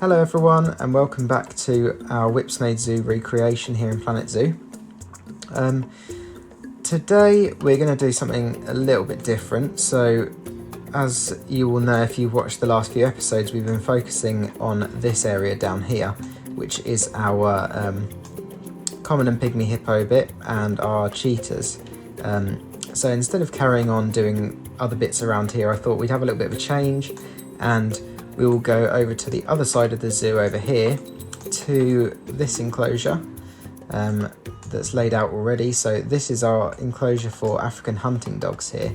Hello everyone and welcome back to our Whipsnade Zoo recreation here in Planet Zoo. Today we're going to do something a little bit different. So as you will know if you've watched the last few episodes, we've been focusing on this area down here, which is our common and pygmy hippo bit and our cheetahs. So instead of carrying on doing other bits around here, I thought we'd have a little bit of a change and we will go over to the other side of the zoo over here to this enclosure that's laid out already. So this is our enclosure for African hunting dogs here.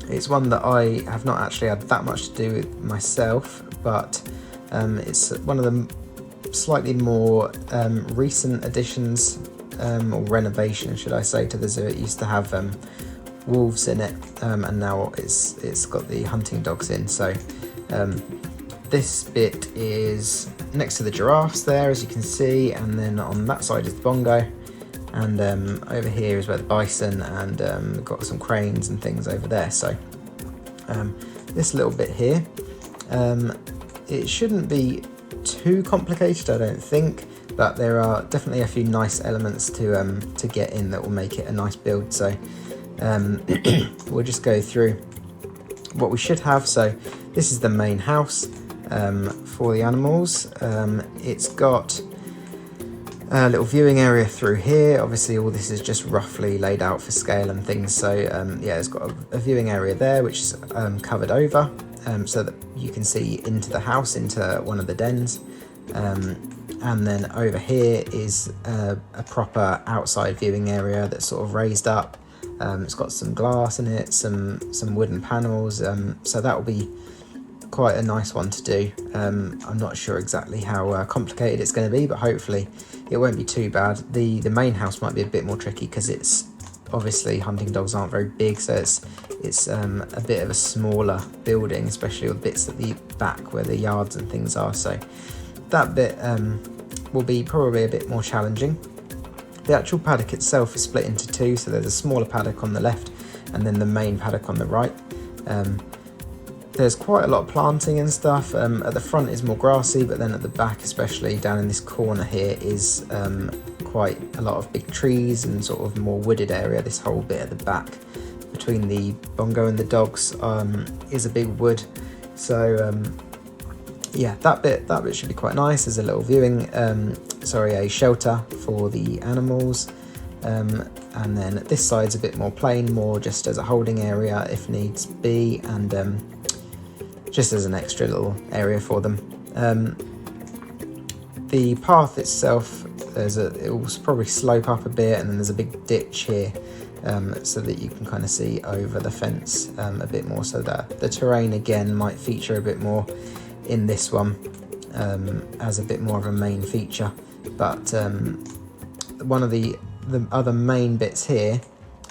It's one that I have not actually had that much to do with myself, but it's one of the slightly more recent additions or renovation, should I say, to the zoo. It used to have wolves in it, and now it's got the hunting dogs in. So this bit is next to the giraffes there, as you can see, and then on that side is the bongo, and over here is where the bison, and we've got some cranes and things over there. So this little bit here, it shouldn't be too complicated, I don't think, but there are definitely a few nice elements to get in that will make it a nice build. So we'll just go through what we should have. So this is the main house for the animals. It's got a little viewing area through here. Obviously all this is just roughly laid out for scale and things. So yeah, it's got a viewing area there which is covered over so that you can see into the house, into one of the dens. And then over here is a proper outside viewing area that's sort of raised up. It's got some glass in it, some wooden panels, so that will be quite a nice one to do. I'm not sure exactly how complicated it's going to be, but hopefully it won't be too bad. The main house might be a bit more tricky because it's obviously hunting dogs aren't very big, so it's a bit of a smaller building, especially with bits at the back where the yards and things are. So that bit will be probably a bit more challenging. The actual paddock itself is split into two, so there's a smaller paddock on the left and then the main paddock on the right. There's quite a lot of planting and stuff. At the front is more grassy, but then at the back, especially down in this corner here, is quite a lot of big trees and sort of more wooded area. This whole bit at the back between the bongo and the dogs is a big wood. So yeah, that bit should be quite nice. There's a little viewing, a shelter for the animals, and then this side's a bit more plain, more just as a holding area if needs be, and just as an extra little area for them. The path itself, it will probably slope up a bit, and then there's a big ditch here, so that you can kind of see over the fence a bit more, so that the terrain again might feature a bit more in this one as a bit more of a main feature. But one of the other main bits here,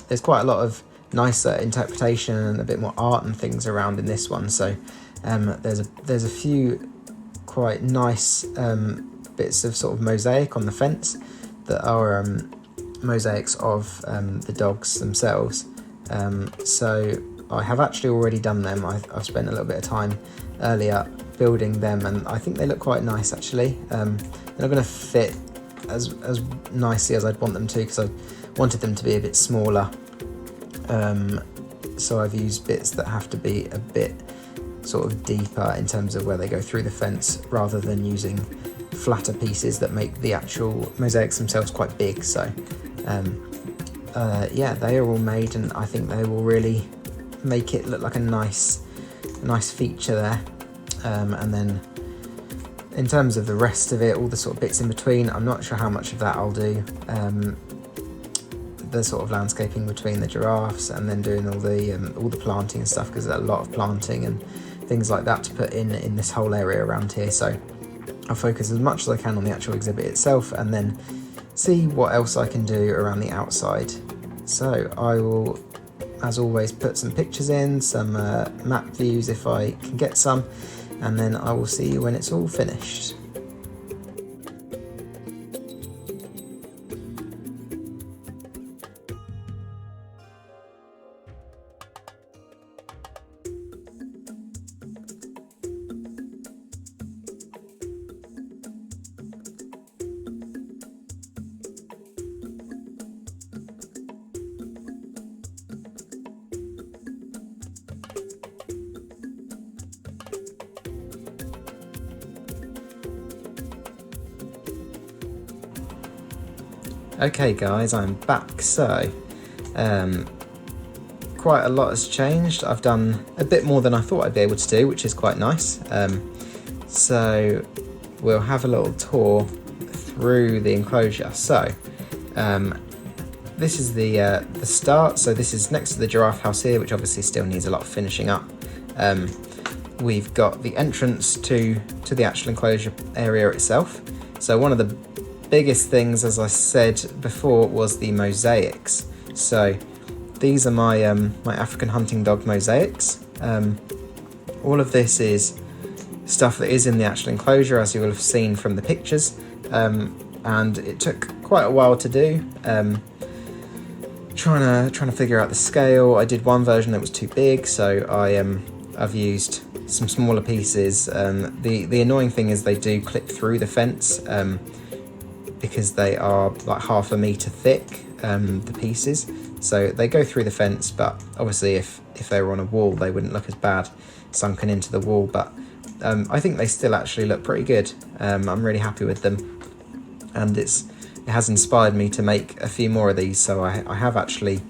there's quite a lot of nicer interpretation and a bit more art and things around in this one. So there's a few quite nice bits of sort of mosaic on the fence that are mosaics of the dogs themselves. So I have actually already done them. I've spent a little bit of time earlier building them, and I think they look quite nice actually. They're not going to fit as nicely as I'd want them to, because I wanted them to be a bit smaller. So I've used bits that have to be a bit sort of deeper in terms of where they go through the fence, rather than using flatter pieces that make the actual mosaics themselves quite big. So yeah, they are all made, and I think they will really make it look like a nice feature there. And then in terms of the rest of it, all the sort of bits in between, I'm not sure how much of that I'll do. The sort of landscaping between the giraffes, and then doing all the planting and stuff, because there's a lot of planting and things like that to put in this whole area around here. So I'll focus as much as I can on the actual exhibit itself, and then see what else I can do around the outside. So I will, as always, put some pictures in, some map views if I can get some, and then I will see you when it's all finished. Okay guys, I'm back. So quite a lot has changed. I've done a bit more than I thought I'd be able to do, which is quite nice. So we'll have a little tour through the enclosure. So this is the start. So this is next to the giraffe house here, which obviously still needs a lot of finishing up. We've got the entrance to the actual enclosure area itself. So one of the biggest things, as I said before, was the mosaics. So these are my my African hunting dog mosaics. All of this is stuff that is in the actual enclosure, as you will have seen from the pictures, and it took quite a while to do. Trying to figure out the scale. I did one version that was too big, so I've used some smaller pieces. The annoying thing is they do clip through the fence because they are like 1/2 meter thick, the pieces. So they go through the fence, but obviously if they were on a wall, they wouldn't look as bad sunken into the wall. But I think they still actually look pretty good. I'm really happy with them, and it has inspired me to make a few more of these. So I have actually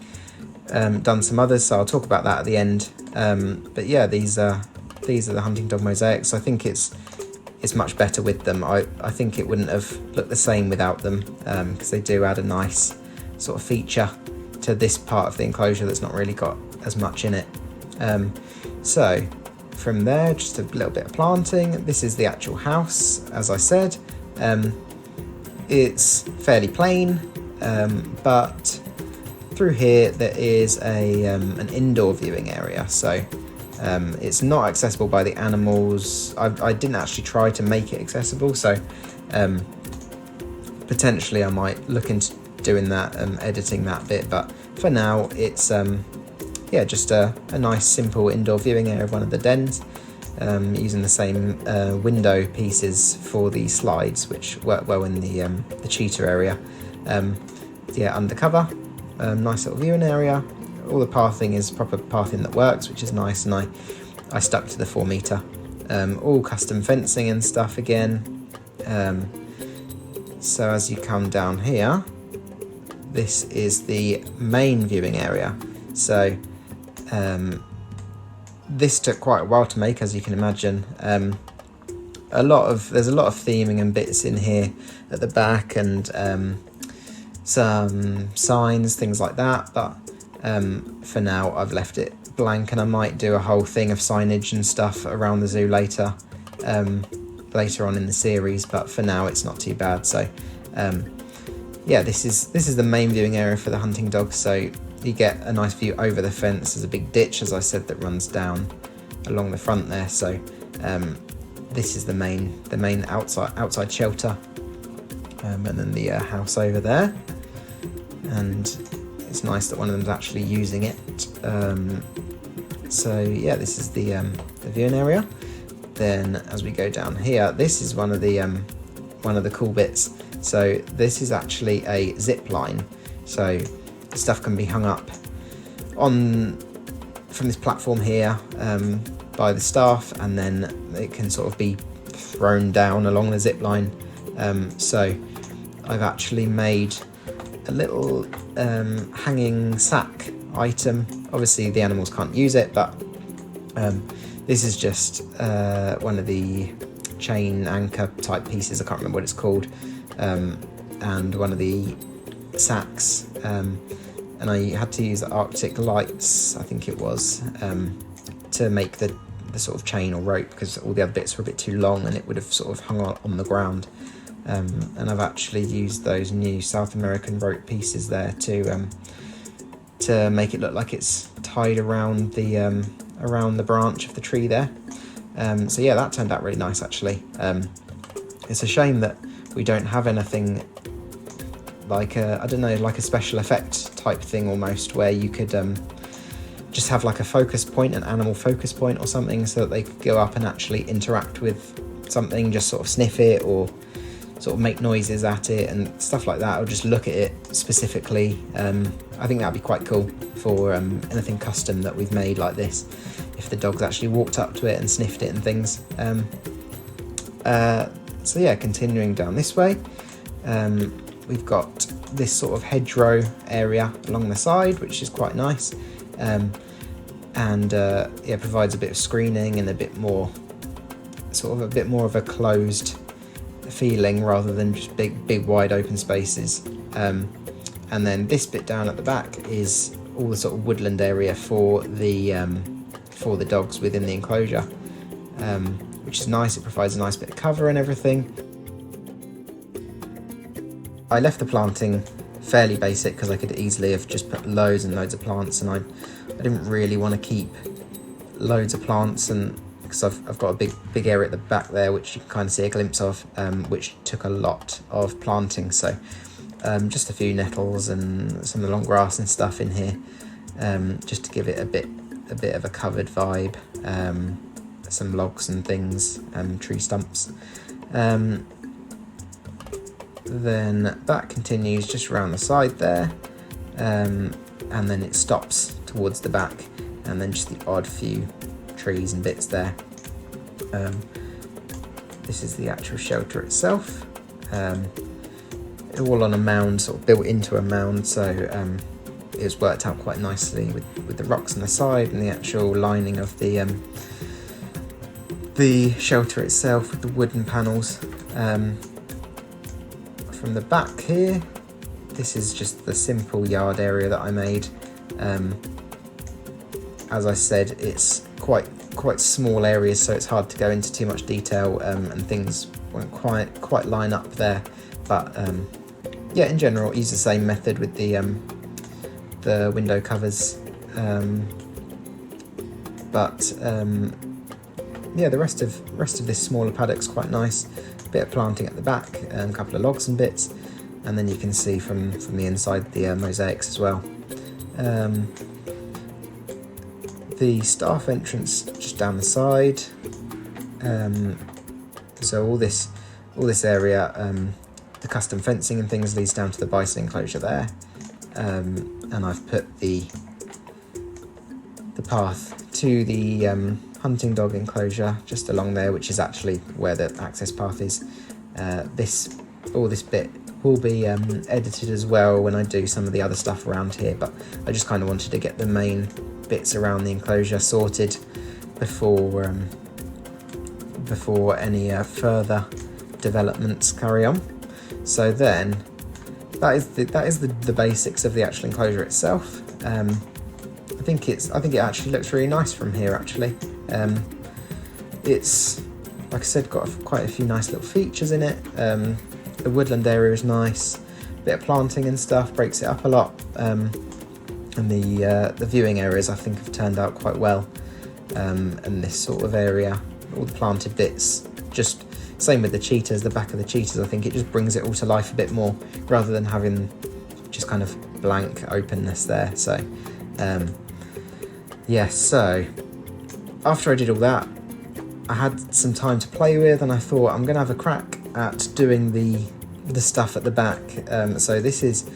done some others, so I'll talk about that at the end. But yeah, these are the hunting dog mosaics. I think it's much better with them. I think it wouldn't have looked the same without them, because they do add a nice sort of feature to this part of the enclosure that's not really got as much in it. So from there, just a little bit of planting. This is the actual house, as I said. It's fairly plain, but through here there is an indoor viewing area. So it's not accessible by the animals. I didn't actually try to make it accessible, so potentially I might look into doing that, editing that bit, but for now it's yeah, just a nice simple indoor viewing area of one of the dens, using the same window pieces for the slides, which work well in the cheetah area. Yeah, undercover, nice little viewing area. All the pathing is proper pathing that works, which is nice, and I stuck to the 4 meter. All custom fencing and stuff again. So as you come down here, this is the main viewing area. So this took quite a while to make, as you can imagine. There's a lot of theming and bits in here at the back, and some signs, things like that, but for now I've left it blank, and I might do a whole thing of signage and stuff around the zoo later on in the series, but for now it's not too bad. So yeah, this is the main viewing area for the hunting dogs. So you get a nice view over the fence. There's a big ditch, as I said, that runs down along the front there. So this is the main outside shelter, and then the house over there. And it's nice that one of them's actually using it. So yeah, this is the viewing area. Then as we go down here, this is one of the cool bits. So this is actually a zip line. So stuff can be hung up from this platform here by the staff, and then it can sort of be thrown down along the zip line. So I've actually made a little hanging sack item. Obviously the animals can't use it, but this is just one of the chain anchor type pieces. I can't remember what it's called, and one of the sacks, and I had to use the Arctic lights, I think it was, to make the sort of chain or rope, because all the other bits were a bit too long and it would have sort of hung on the ground. And I've actually used those new South American rope pieces there to make it look like it's tied around the branch of the tree there. So yeah, that turned out really nice actually. It's a shame that we don't have anything like a special effect type thing almost, where you could just have like a focus point, an animal focus point or something, so that they could go up and actually interact with something, just sort of sniff it or sort of make noises at it and stuff like that, or just look at it specifically. I think that'd be quite cool for anything custom that we've made like this, if the dogs actually walked up to it and sniffed it and things. So yeah, continuing down this way, we've got this sort of hedgerow area along the side, which is quite nice, and yeah, provides a bit of screening and a bit more of a closed feeling rather than just big wide open spaces. And then this bit down at the back is all the sort of woodland area for the dogs within the enclosure, which is nice. It provides a nice bit of cover and everything. I left the planting fairly basic because I could easily have just put loads and loads of plants, and I didn't really want to keep loads of plants, and because I've got a big area at the back there which you can kind of see a glimpse of, which took a lot of planting. So just a few nettles and some of the long grass and stuff in here, just to give it a bit of a covered vibe. Some logs and things, tree stumps. Then that continues just around the side there, and then it stops towards the back, and then just the odd few trees and bits there. This is the actual shelter itself, all on a mound, sort of built into a mound, so it was worked out quite nicely with the rocks on the side and the actual lining of the shelter itself with the wooden panels. From the back here, this is just the simple yard area that I made. As I said, it's quite small areas, so it's hard to go into too much detail, and things won't quite line up there. But yeah, in general, use the same method with the window covers. Yeah, the rest of this smaller paddock's quite nice. Bit of planting at the back, a couple of logs and bits, and then you can see from the inside the mosaics as well. The staff entrance just down the side. So all this area, the custom fencing and things leads down to the bison enclosure there, and I've put the path to the hunting dog enclosure just along there, which is actually where the access path is. All this bit will be edited as well when I do some of the other stuff around here, but I just kind of wanted to get the main bits around the enclosure sorted before any further developments carry on. So then that is the basics of the actual enclosure itself. I think it actually looks really nice from here actually. It's, like I said, got quite a few nice little features in it. The woodland area is nice, bit of planting and stuff, breaks it up a lot, and the viewing areas I think have turned out quite well, and this sort of area, all the planted bits, just same with the cheetahs, the back of the cheetahs, I think it just brings it all to life a bit more rather than having just kind of blank openness there. So yeah, so after I did all that, I had some time to play with, and I thought I'm going to have a crack at doing the stuff at the back. So this is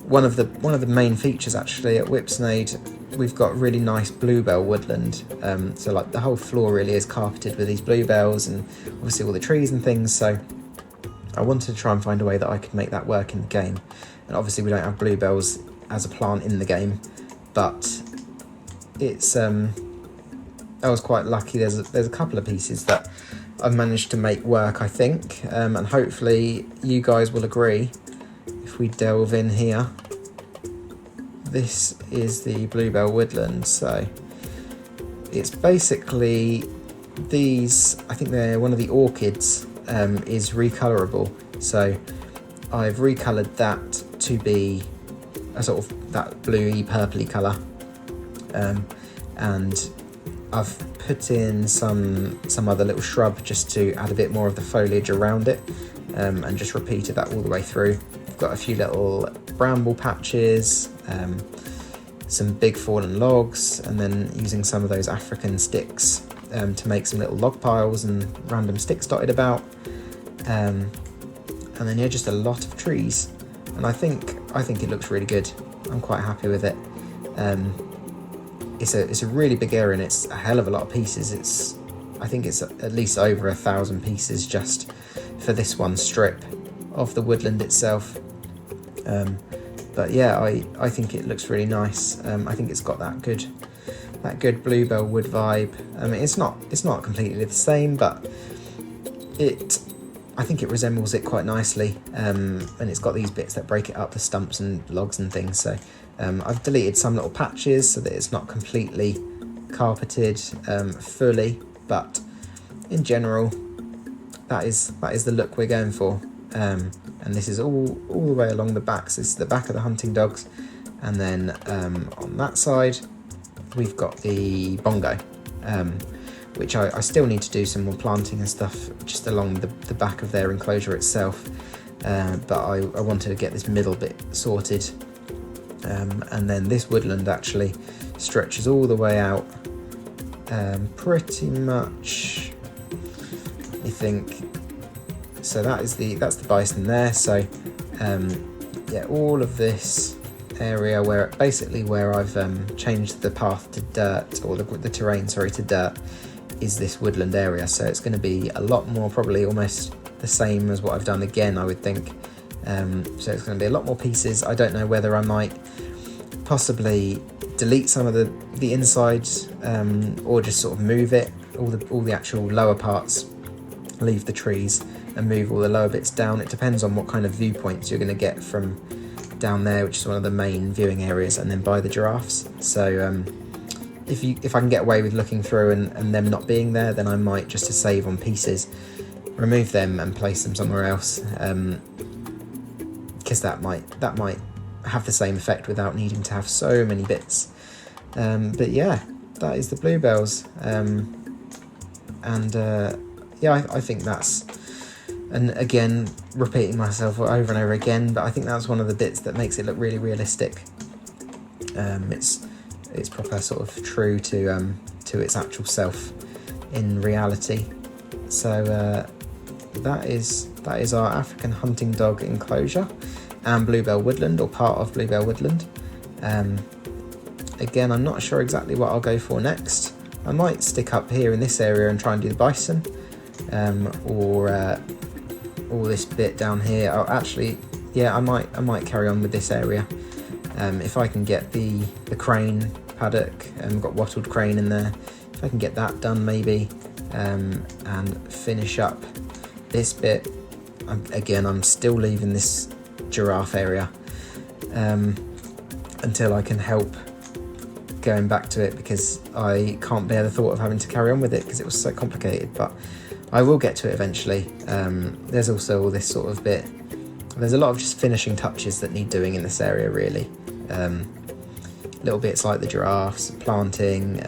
one of the main features actually at Whipsnade. We've got really nice bluebell woodland. So like the whole floor really is carpeted with these bluebells, and obviously all the trees and things. So I wanted to try and find a way that I could make that work in the game. And obviously we don't have bluebells as a plant in the game, but it's I was quite lucky. There's a couple of pieces that I've managed to make work, I think, and hopefully you guys will agree. If we delve in here, this is the bluebell woodland. So it's basically these, I think they're one of the orchids, is recolorable. So I've recolored that to be a sort of that bluey purpley colour, and I've put in some other little shrub just to add a bit more of the foliage around it, and just repeated that all the way through. I've got a few little bramble patches, some big fallen logs, and then using some of those African sticks to make some little log piles and random sticks dotted about, and then yeah, just a lot of trees. And I think it looks really good. I'm quite happy with it. It's a really big area, and it's a hell of a lot of pieces. I think it's at least over 1,000 pieces just for this one strip of the woodland itself. But yeah, I think it looks really nice. I think it's got that good bluebell wood vibe. I mean, it's not completely the same, but I think it resembles it quite nicely. And it's got these bits that break it up, the stumps and logs and things. So I've deleted some little patches so that it's not completely carpeted fully, but in general, that is the look we're going for. And this is all the way along the back. So this is the back of the hunting dogs, and then on that side we've got the bongo, which I still need to do some more planting and stuff just along the back of their enclosure itself, but I wanted to get this middle bit sorted, and then this woodland actually stretches all the way out, pretty much, I think. So that's the bison there. So yeah, all of this area where I've changed the path to dirt, or the terrain, sorry, to dirt, is this woodland area. So it's going to be a lot more, probably almost the same as what I've done again, I would think. So it's going to be a lot more pieces. I don't know whether I might possibly delete some of the insides, or just sort of move it, all the actual lower parts, leave the trees and move all the lower bits down. It depends on what kind of viewpoints you're going to get from down there, which is one of the main viewing areas, and then by the giraffes. So if I can get away with looking through and them not being there, then I might, just to save on pieces, remove them and place them somewhere else, because that might have the same effect without needing to have so many bits. But yeah, that is the bluebells, and yeah, I think that's, and again, repeating myself over and over again, but I think that's one of the bits that makes it look really realistic. It's proper sort of true to its actual self in reality. So that is our African hunting dog enclosure and bluebell woodland, or part of bluebell woodland. Again, I'm not sure exactly what I'll go for next. I might stick up here in this area and try and do the bison, or this bit down here. Oh, actually, yeah, I might carry on with this area. If I can get the crane paddock, and we've got wattled crane in there, if I can get that done maybe, and finish up this bit. I'm still leaving this giraffe area until I can help going back to it, because I can't bear the thought of having to carry on with it because it was so complicated, but I will get to it eventually. There's also all this sort of bit, there's a lot of just finishing touches that need doing in this area, really. Little bits like the giraffes, planting,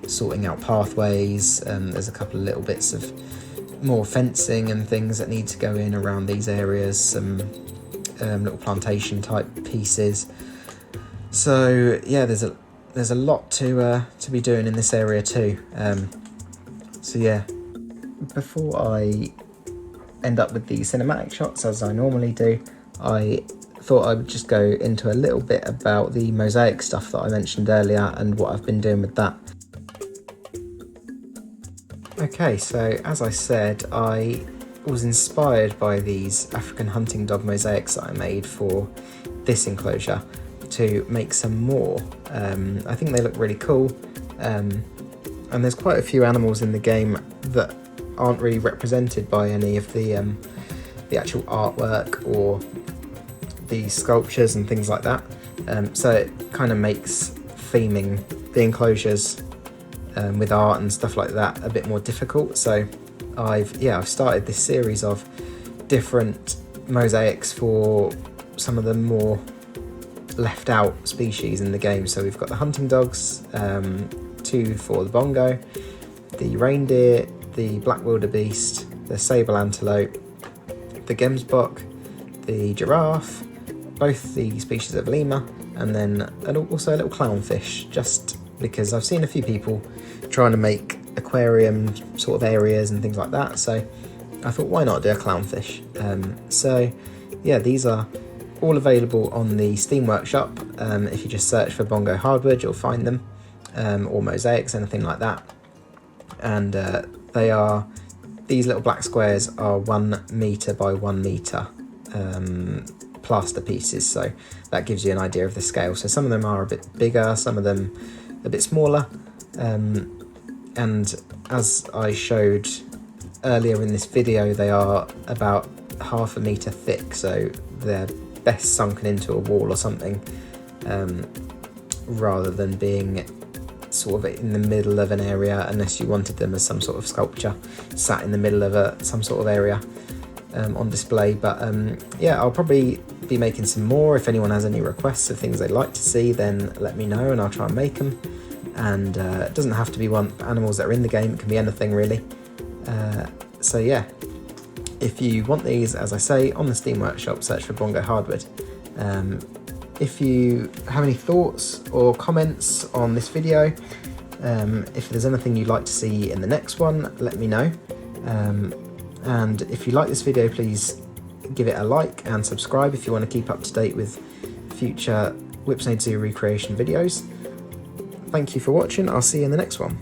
sorting out pathways. There's a couple of little bits of more fencing and things that need to go in around these areas, some little plantation type pieces. So yeah, there's a lot to be doing in this area too. So yeah, before I end up with the cinematic shots as I normally do, I thought I would just go into a little bit about the mosaic stuff that I mentioned earlier and what I've been doing with that. Okay, so as I said, I was inspired by these African hunting dog mosaics that I made for this enclosure to make some more. I think they look really cool, and there's quite a few animals in the game that aren't really represented by any of the actual artwork or the sculptures and things like that. So it kind of makes theming the enclosures with art and stuff like that a bit more difficult. So I've started this series of different mosaics for some of the more left out species in the game. So we've got the hunting dogs, 2 for the bongo, the reindeer, the black wildebeest, the sable antelope, the gemsbok, the giraffe, both the species of lemur, and then also a little clownfish, just because I've seen a few people trying to make aquarium sort of areas and things like that, so I thought, why not do a clownfish? So yeah, these are all available on the Steam Workshop. If you just search for Bongo Hardwood, you'll find them, or mosaics, anything like that. And these little black squares are 1 metre by 1 metre plaster pieces, so that gives you an idea of the scale. So some of them are a bit bigger, some of them a bit smaller, and as I showed earlier in this video, they are about 1/2 meter thick, so they're best sunken into a wall or something, rather than being sort of in the middle of an area, unless you wanted them as some sort of sculpture sat in the middle of some sort of area on display. But yeah, I'll probably be making some more. If anyone has any requests of things they'd like to see, then let me know and I'll try and make them. And it doesn't have to be animals that are in the game, it can be anything really. So yeah, if you want these, as I say, on the Steam Workshop, search for Bongo Hardwood. If you have any thoughts or comments on this video, if there's anything you'd like to see in the next one, let me know. And if you like this video, please give it a like and subscribe if you want to keep up to date with future Whipsnade Zoo recreation videos. Thank you for watching, I'll see you in the next one.